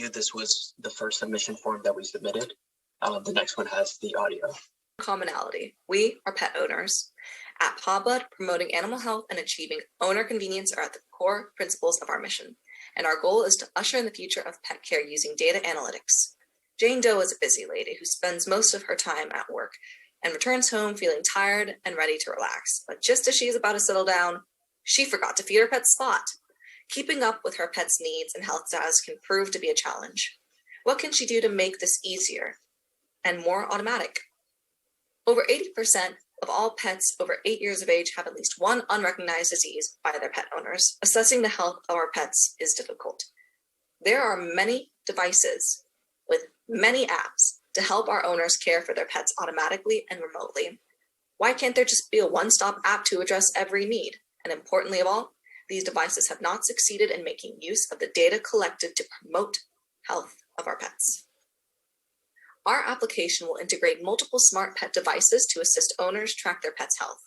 This was the first submission form that we submitted. The next one has the audio. Commonality. We are pet owners. At PawBud, promoting animal health and achieving owner convenience are at the core principles of our mission, and our goal is to usher in the future of pet care using data analytics. Jane Doe is a busy lady who spends most of her time at work and returns home feeling tired and ready to relax. But just as she is about to settle down, she forgot to feed her pet Spot. Keeping up with her pet's needs and health status can prove to be a challenge. What can she do to make this easier and more automatic? Over 80% of all pets over 8 years of age have at least one unrecognized disease by their pet owners. Assessing the health of our pets is difficult. There are many devices with many apps to help our owners care for their pets automatically and remotely. Why can't there just be a one-stop app to address every need? And importantly of all, these devices have not succeeded in making use of the data collected to promote health of our pets. Our application will integrate multiple smart pet devices to assist owners track their pet's health.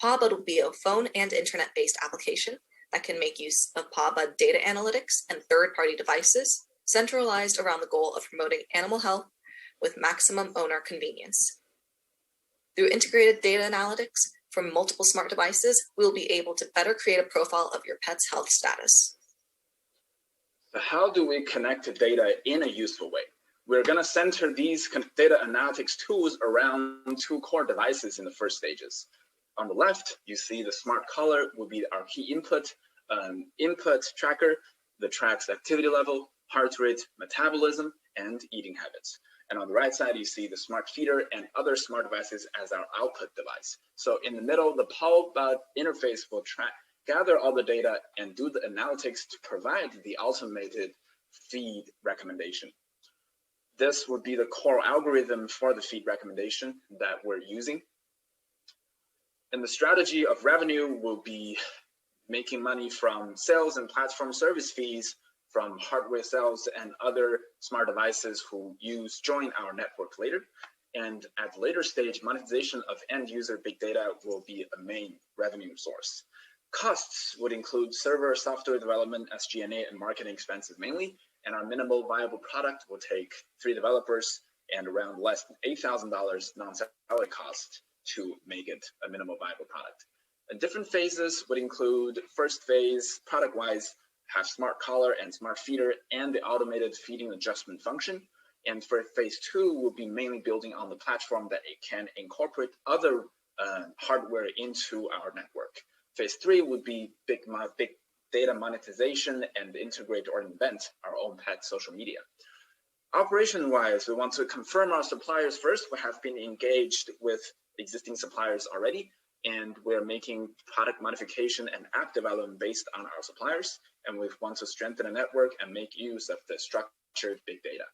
PawBud will be a phone and internet-based application that can make use of PawBud data analytics and third-party devices centralized around the goal of promoting animal health with maximum owner convenience. Through integrated data analytics from multiple smart devices, we'll be able to better create a profile of your pet's health status. So how do we connect the data in a useful way? We're going to center these data analytics tools around two core devices in the first stages. On the left, you see the smart collar will be our key input tracker that tracks activity level, heart rate, metabolism, and eating habits. And on the right side, you see the smart feeder and other smart devices as our output device. So in the middle, the PawBud interface will gather all the data and do the analytics to provide the automated feed recommendation. This would be the core algorithm for the feed recommendation that we're using. And the strategy of revenue will be making money from sales and platform service fees from hardware sales and other smart devices who join our network later. And at the later stage, monetization of end user big data will be a main revenue source. Costs would include server, software development, SG&A, and marketing expenses mainly. And our minimal viable product will take 3 developers and around less than $8,000 non-salary cost to make it a minimal viable product. And different phases would include first phase, product-wise, have smart collar and smart feeder and the automated feeding adjustment function. And for phase 2, we'll be mainly building on the platform that it can incorporate other hardware into our network. Phase 3 would be big data monetization and integrate or invent our own pet social media. Operation-wise, we want to confirm our suppliers first. We have been engaged with existing suppliers already, and we're making product modification and app development based on our suppliers. And we want to strengthen the network and make use of the structured big data.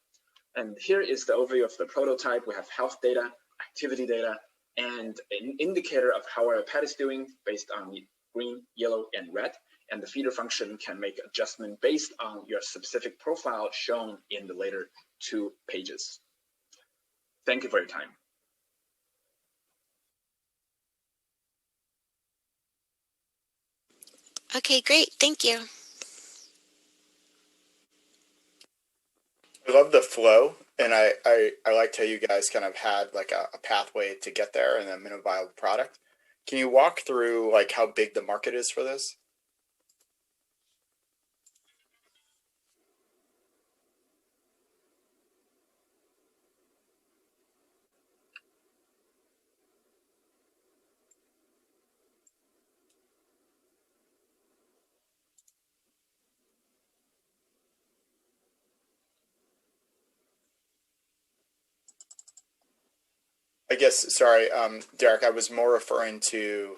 And here is the overview of the prototype. We have health data, activity data, and an indicator of how our pet is doing based on the green, yellow, and red. And the feeder function can make adjustment based on your specific profile shown in the later 2 pages. Thank you for your time. Okay, great. Thank you. I love the flow, and I liked how you guys kind of had like a pathway to get there and a minimum viable product. Can you walk through like how big the market is for this? I guess, sorry, Derek, I was more referring to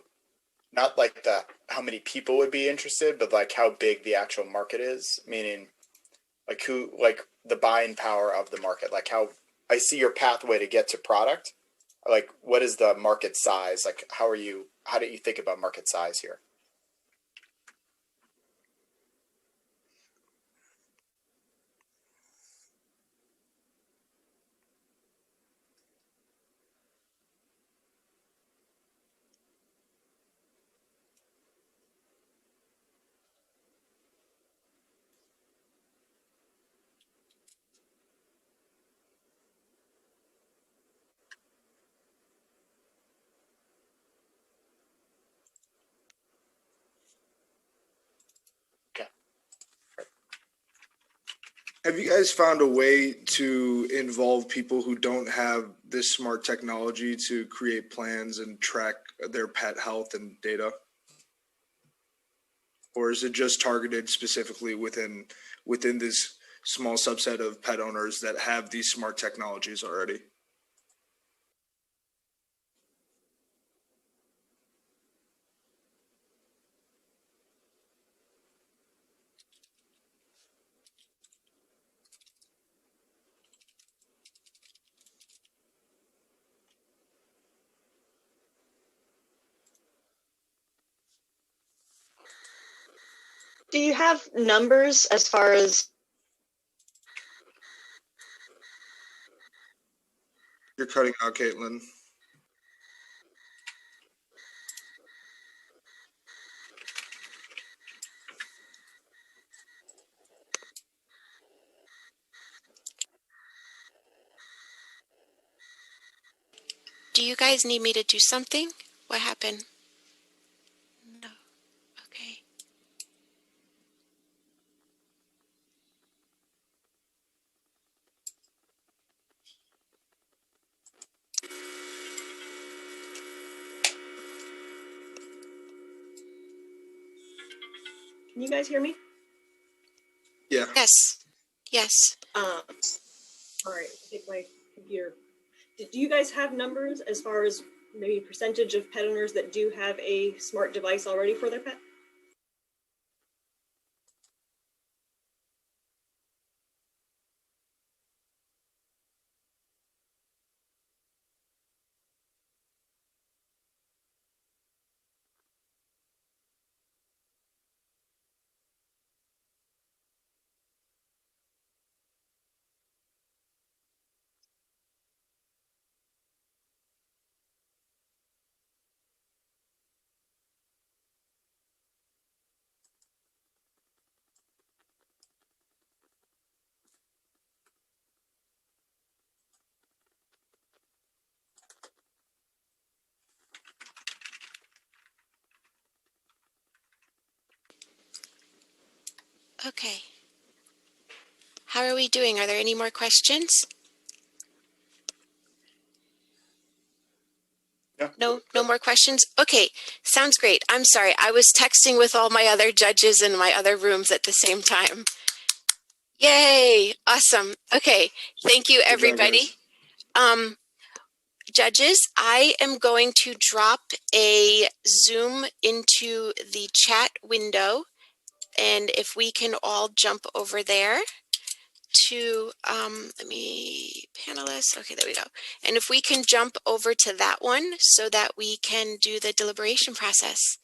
not like how many people would be interested, but like how big the actual market is, meaning like the buying power of the market, like how I see your pathway to get to product, like what is the market size? Like how do you think about market size here? Have you guys found a way to involve people who don't have this smart technology to create plans and track their pet health and data? Or is it just targeted specifically within this small subset of pet owners that have these smart technologies already? Do you have numbers as far as? You're cutting out, Caitlin. Do you guys need me to do something? What happened? No. Okay. Can you guys hear me? Yeah. Yes. Yes. All right, take my computer. Do you guys have numbers as far as maybe percentage of pet owners that do have a smart device already for their pet? Okay. How are we doing? Are there any more questions? No more questions? Okay, sounds great. I'm sorry. I was texting with all my other judges in my other rooms at the same time. Yay, awesome. Okay, thank you everybody. Judges, I am going to drop a Zoom into the chat window, and if we can all jump over there to, let me, panelists, okay, there we go. And if we can jump over to that one so that we can do the deliberation process.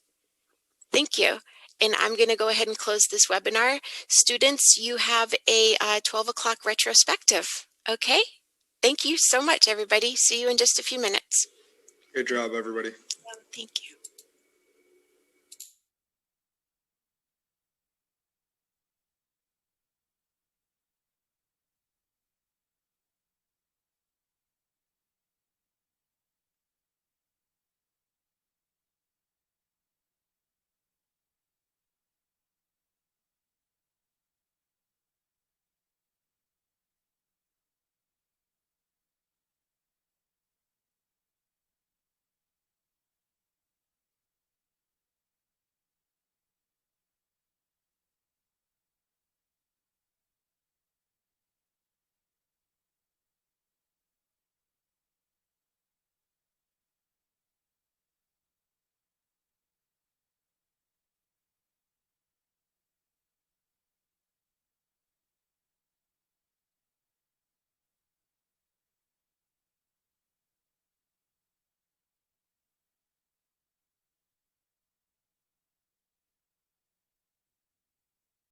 Thank you. And I'm going to go ahead and close this webinar. Students, you have a 12 o'clock retrospective, okay? Thank you so much, everybody. See you in just a few minutes. Good job, everybody. Thank you.